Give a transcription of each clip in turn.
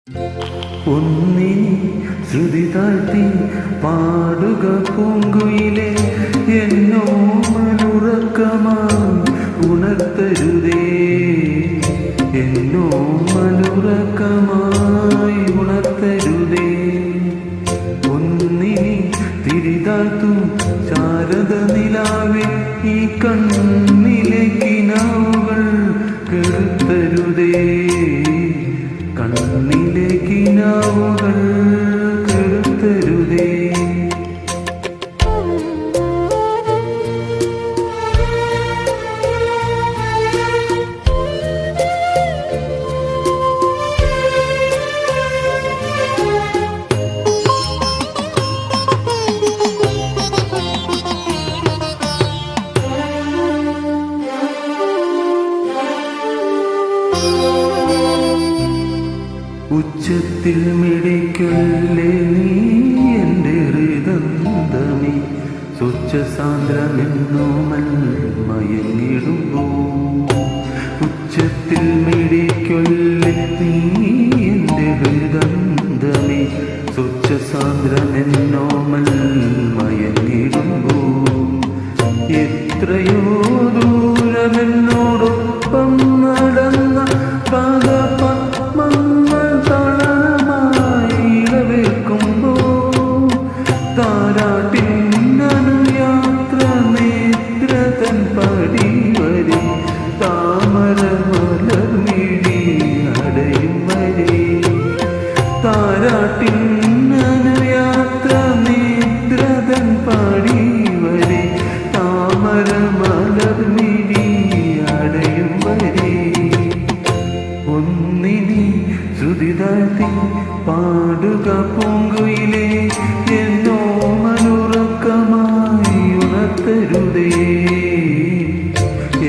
ഒന്നി ശ്രുതി താഴ്ത്തി പാടുക പൂങ്കുയിലെ എന്നോ മനുറക്കമായി ഉണർത്തരുതേ, എന്നോ മനുറക്കമായി ഉണർത്തരുതേ. ഒന്നിനി തിരിതാഴ്ത്തു ശാരദ നിലാവേ, ഈ കണ്ണിലെ കിനാവുകൾ കെടുത്തരുതേ, കണ്ണിലെ കിനാവുകൾ കെടുത്തരുതേ. ഉച്ചത്തിൽ മിടിക്കൊല്ലേ നീ എൻ്റെ ഹൃദന്തമേ, സ്വച്ഛസാന്ദ്രമെന്നോമൽ മയങ്ങിടുമ്പോ. ഉച്ചത്തിൽ മിടിക്കൊല്ലേ നീ എൻ്റെ ഹൃദന്തമേ, സ്വച്ഛസാന്ദ്രമെന്നോമൽ മയങ്ങിടുമ്പോ. എത്രയോ ദൂരമെന്നോടൊപ്പം നടന്ന പാദപത്മങ്ങൾ തളരമായിടവേൽക്കുമ്പോ, താരാട്ടിനനുയാത്ര നേത്രതൻ പടിവരെ, താമര മലർമിഴി അടയും വരെ. താരാട്ടിനനുയാത്ര നേത്രതൻ പടിവരെ, താമര മലർമിഴി അടയും വരെ. ഒന്നിനി ശ്രുതി താഴ്ത്തി പാടുക പൂങ്കുയിലെ എന്നോ മനുറക്കമായി ഉണർത്തരുതേ,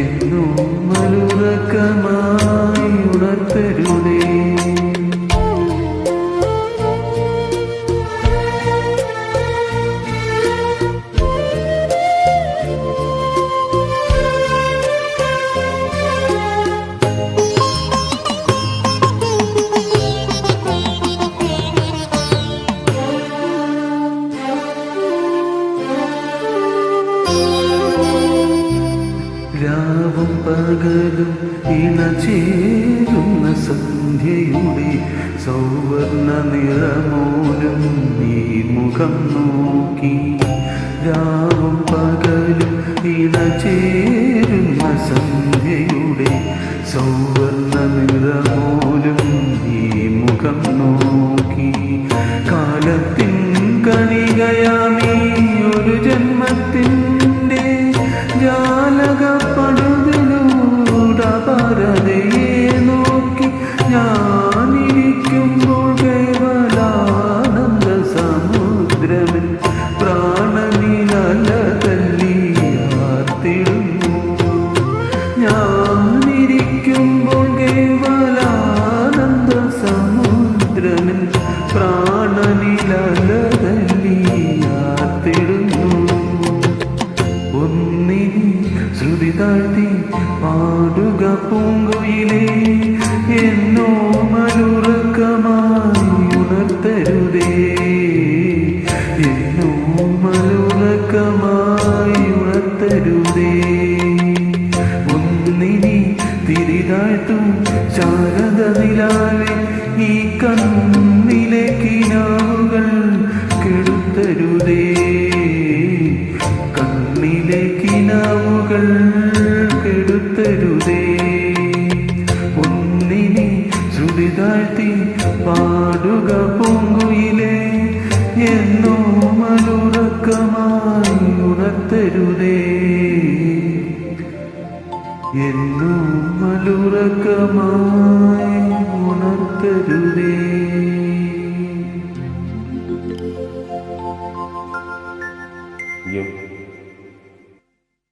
എന്നോ മനുറക്കമായി ഉണർത്തരുതേ. രാവും പകലും ഇണചേരുന്ന സന്ധ്യയുടെ സൗവർണ്ണ നിറമോലും നീ മുഖം നോക്കി. രാവും പകലും ഇണചേരുന്ന സന്ധ്യയുടെ സൗവർണ്ണ നിറമോലും നീ മുഖം നോക്കി. കാലത്തിൻ കണികയാമീ ഒരു ജന്മത്തിൻ്റെ ജാലകപ്പടുതിലൂടപരതയെ നോക്കി ഞാനിരിക്കുമ്പോൾ കേവലാനന്ദ സമുദ്രമിൽ പ്രാണനിലല തല്ലിയാർത്തിടുന്നു. ഞാനിരിക്കുമ്പോൾ കേവലാനന്ദ സമുദ്രമിൽ പ്രാണനിലല തല്ലിയാർത്തിടുന്നു. ഒന്നിനി ശ്രുതി താഴ്ത്തി പാടുക പൂങ്കുയിലെ എന്നോ മനുറക്കമായി ഉണർത്തരുതേ, എന്നോ മനുറക്കമായി ഉണർത്തരുതേ. ഒന്നിനി തിരിതാഴ്ത്തു ശാരദ നിലാവേ, ഈ കണ്ണിലെ കിനാവുകൾ കെടുത്തരുതേ, കണ്ണിലെ കിനാവുകൾ കെടുത്തരുതേ. ഒന്നിനി ശ്രുതി താഴ്ത്തി പാടുക പൂങ്കുയിലെ എന്നോ മനുറക്കമായി ഉണർത്തരുതേ, എന്നോ മനുറക്കമായി ഉണർത്തരുതേ.